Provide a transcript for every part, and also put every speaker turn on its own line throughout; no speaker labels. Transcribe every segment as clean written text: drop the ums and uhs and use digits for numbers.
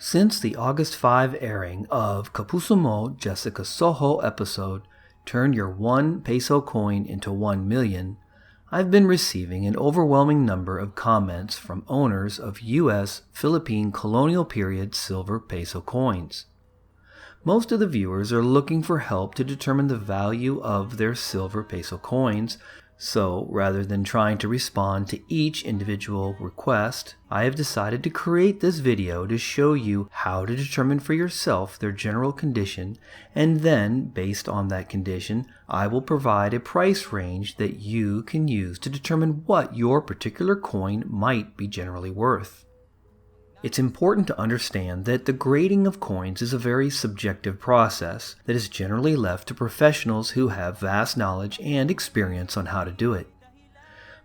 Since the August 5 airing of Kapuso Mo Jessica Soho episode, Turn Your One Peso Coin into 1 Million, I've been receiving an overwhelming number of comments from owners of US Philippine Colonial period silver peso coins. Most of the viewers are looking for help to determine the value of their silver peso coins, so rather than trying to respond to each individual request, I have decided to create this video to show you how to determine for yourself their general condition, and then, based on that condition, I will provide a price range that you can use to determine what your particular coin might be generally worth. It's important to understand that the grading of coins is a very subjective process that is generally left to professionals who have vast knowledge and experience on how to do it.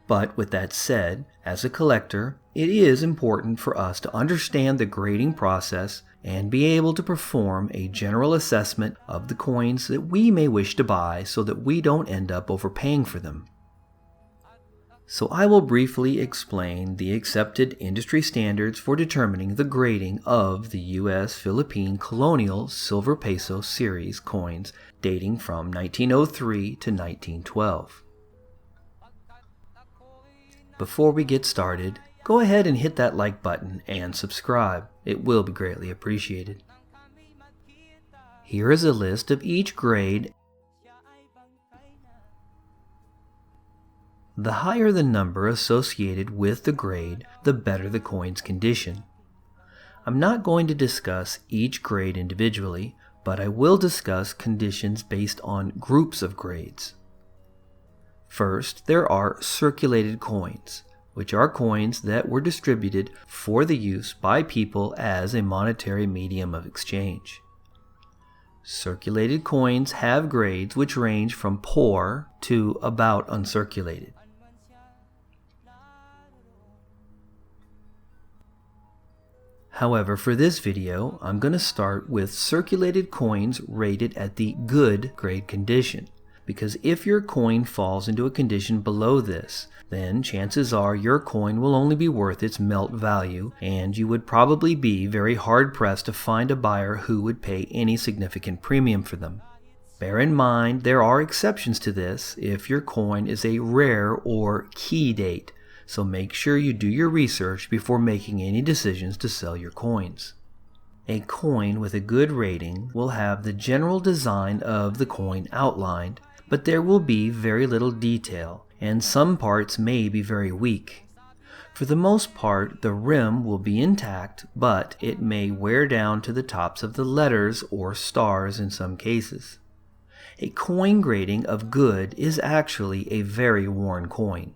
But with that said, as a collector, it is important for us to understand the grading process and be able to perform a general assessment of the coins that we may wish to buy so that we don't end up overpaying for them. So I will briefly explain the accepted industry standards for determining the grading of the US Philippine Colonial Silver Peso series coins dating from 1903 to 1912. Before we get started, go ahead and hit that like button and subscribe. It will be greatly appreciated. Here is a list of each grade. The higher the number associated with the grade, the better the coin's condition. I'm not going to discuss each grade individually, but I will discuss conditions based on groups of grades. First, there are circulated coins, which are coins that were distributed for the use by people as a monetary medium of exchange. Circulated coins have grades which range from poor to about uncirculated. However, for this video, I'm going to start with circulated coins rated at the good grade condition, because if your coin falls into a condition below this, then chances are your coin will only be worth its melt value, and you would probably be very hard-pressed to find a buyer who would pay any significant premium for them. Bear in mind, there are exceptions to this if your coin is a rare or key date, so make sure you do your research before making any decisions to sell your coins. A coin with a good rating will have the general design of the coin outlined, but there will be very little detail, and some parts may be very weak. For the most part, the rim will be intact, but it may wear down to the tops of the letters or stars in some cases. A coin grading of good is actually a very worn coin.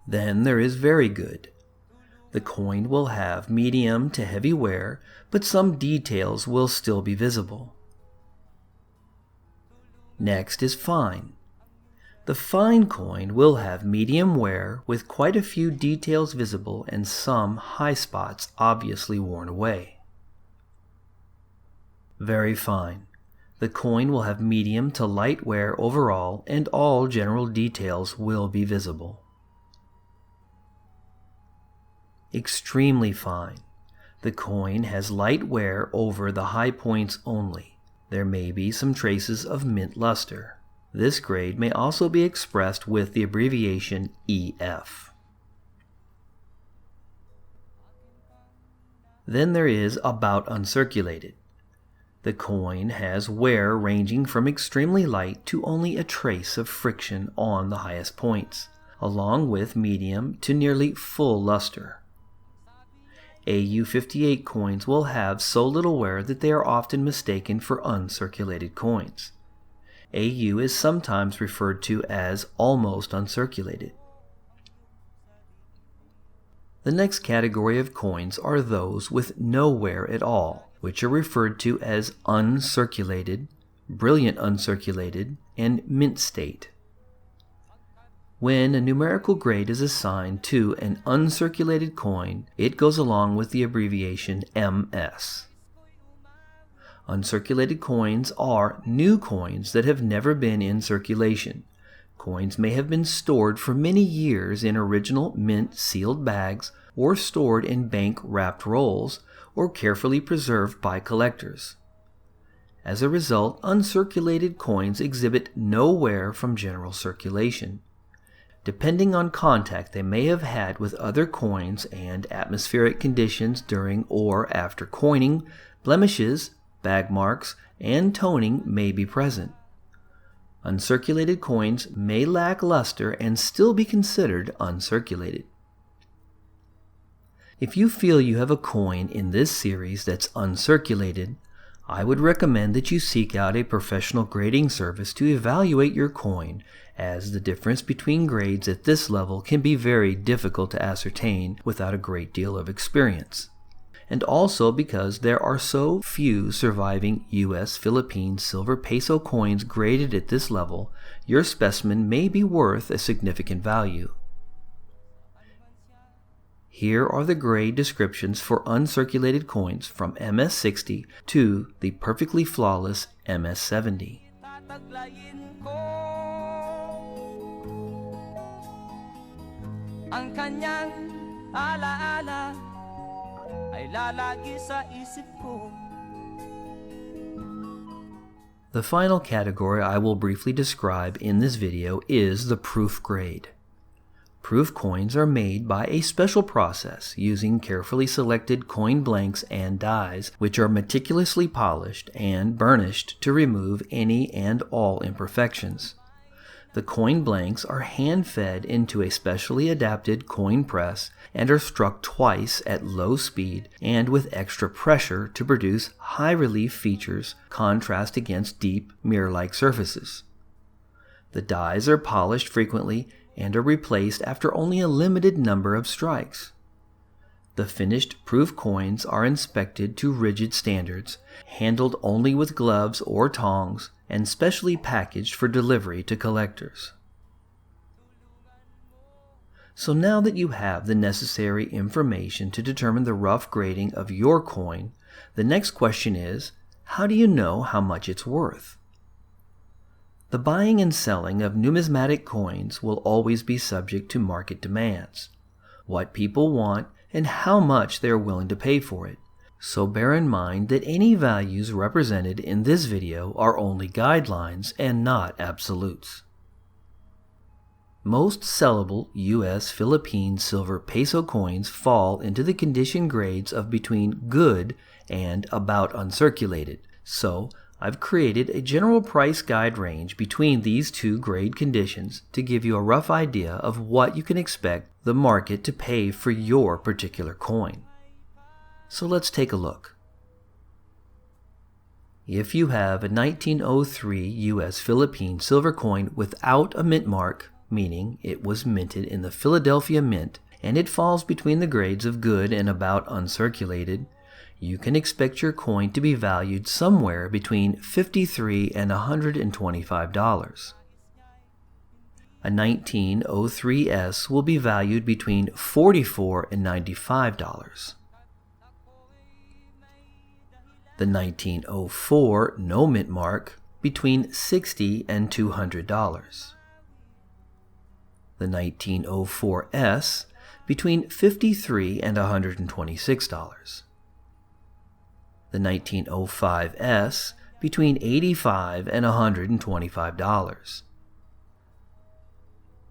Then there is very good. The coin will have medium to heavy wear, but some details will still be visible. Next is fine. The fine coin will have medium wear with quite a few details visible and some high spots obviously worn away. Very fine. The coin will have medium to light wear overall, and all general details will be visible. Extremely fine. The coin has light wear over the high points only. There may be some traces of mint luster. This grade may also be expressed with the abbreviation EF. Then there is about uncirculated. The coin has wear ranging from extremely light to only a trace of friction on the highest points, along with medium to nearly full luster. AU58 coins will have so little wear that they are often mistaken for uncirculated coins. AU is sometimes referred to as almost uncirculated. The next category of coins are those with no wear at all, which are referred to as uncirculated, brilliant uncirculated, and mint state. When a numerical grade is assigned to an uncirculated coin, it goes along with the abbreviation MS. Uncirculated coins are new coins that have never been in circulation. Coins may have been stored for many years in original mint sealed bags or stored in bank-wrapped rolls, or carefully preserved by collectors. As a result, uncirculated coins exhibit no wear from general circulation. Depending on contact they may have had with other coins and atmospheric conditions during or after coining, blemishes, bag marks, and toning may be present. Uncirculated coins may lack luster and still be considered uncirculated. If you feel you have a coin in this series that's uncirculated, I would recommend that you seek out a professional grading service to evaluate your coin, as the difference between grades at this level can be very difficult to ascertain without a great deal of experience. And also because there are so few surviving US Philippines Silver Peso coins graded at this level, your specimen may be worth a significant value. Here are the grade descriptions for uncirculated coins from MS60 to the perfectly flawless MS70.
Ang kanyang alaala ay lalagi sa isip ko.
The final category I will briefly describe in this video is the proof grade. Proof coins are made by a special process using carefully selected coin blanks and dies, which are meticulously polished and burnished to remove any and all imperfections. The coin blanks are hand-fed into a specially adapted coin press and are struck twice at low speed and with extra pressure to produce high-relief features contrast against deep, mirror-like surfaces. The dies are polished frequently and are replaced after only a limited number of strikes. The finished proof coins are inspected to rigid standards, handled only with gloves or tongs, and specially packaged for delivery to collectors. So now that you have the necessary information to determine the rough grading of your coin, the next question is, how do you know how much it's worth? The buying and selling of numismatic coins will always be subject to market demands, what people want, and how much they are willing to pay for it. So bear in mind that any values represented in this video are only guidelines and not absolutes. Most sellable US Philippine Silver Peso coins fall into the condition grades of between good and about uncirculated, so I've created a general price guide range between these two grade conditions to give you a rough idea of what you can expect the market to pay for your particular coin. So let's take a look. If you have a 1903 US Philippine silver coin without a mint mark, meaning it was minted in the Philadelphia Mint, and it falls between the grades of good and about uncirculated, you can expect your coin to be valued somewhere between $53 and $125. A 1903S will be valued between $44 and $95. The 1904 no mint mark between $60 and $200. The 1904S between $53 and $126. The 1905S between $85 and $125.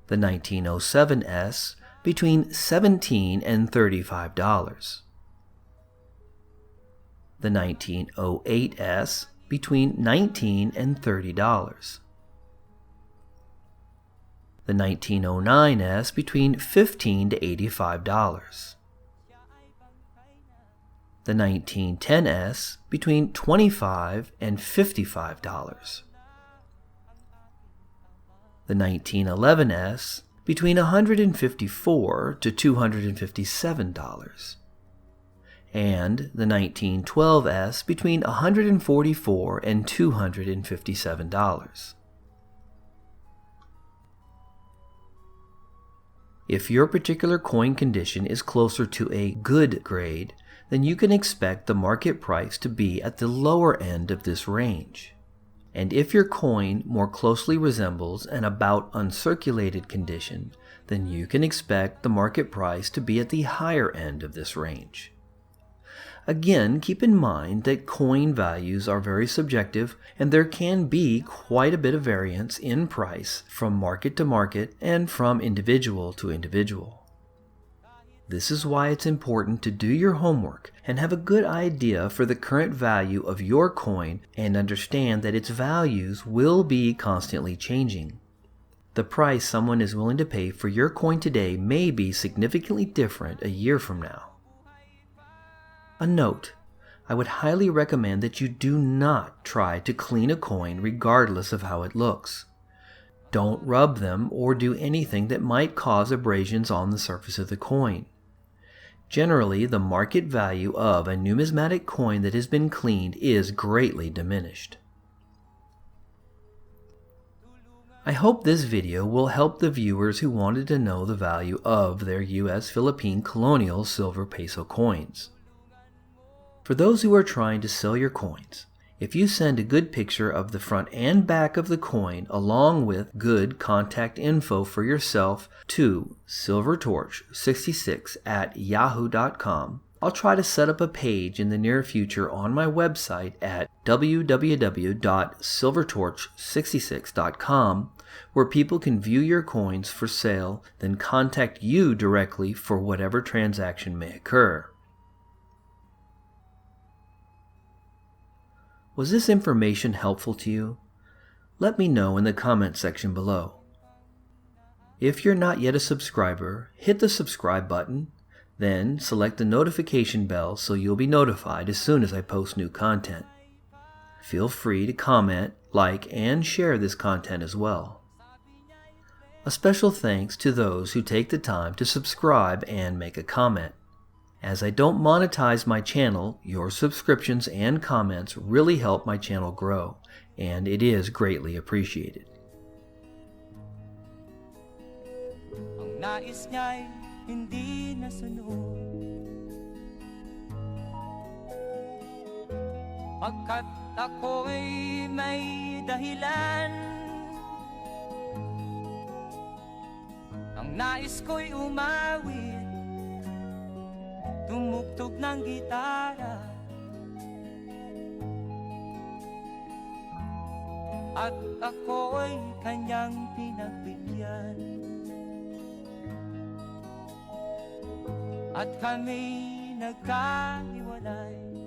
The 1907S between $17 and $35. The 1908S between $19 and $30. The 1909S between $15 to $85. The 1910S between $25 and $55. The 1911S between $154 to $257. And the 1912S between $144 and $257. If your particular coin condition is closer to a good grade, then you can expect the market price to be at the lower end of this range. And if your coin more closely resembles an about uncirculated condition, then you can expect the market price to be at the higher end of this range. Again, keep in mind that coin values are very subjective and there can be quite a bit of variance in price from market to market and from individual to individual. This is why it's important to do your homework and have a good idea for the current value of your coin and understand that its values will be constantly changing. The price someone is willing to pay for your coin today may be significantly different a year from now. A note: I would highly recommend that you do not try to clean a coin regardless of how it looks. Don't rub them or do anything that might cause abrasions on the surface of the coin. Generally, the market value of a numismatic coin that has been cleaned is greatly diminished. I hope this video will help the viewers who wanted to know the value of their US Philippine Colonial Silver Peso coins. For those who are trying to sell your coins, if you send a good picture of the front and back of the coin along with good contact info for yourself to silvertorch66@yahoo.com, I'll try to set up a page in the near future on my website at www.silvertorch66.com where people can view your coins for sale, then contact you directly for whatever transaction may occur. Was this information helpful to you? Let me know in the comment section below. If you're not yet a subscriber, hit the subscribe button, then select the notification bell so you'll be notified as soon as I post new content. Feel free to comment, like, and share this content as well. A special thanks to those who take the time to subscribe and make a comment. As I don't monetize my channel, your subscriptions and comments really help my channel grow, and it is greatly appreciated.
Ang nais niya'y hindi nasunod, pagkat ako'y may dahilan. Ang nais ko'y umawit, tumugtog ng gitara, at ako'y kanyang pinagbigyan, at kami nagkahiwalay.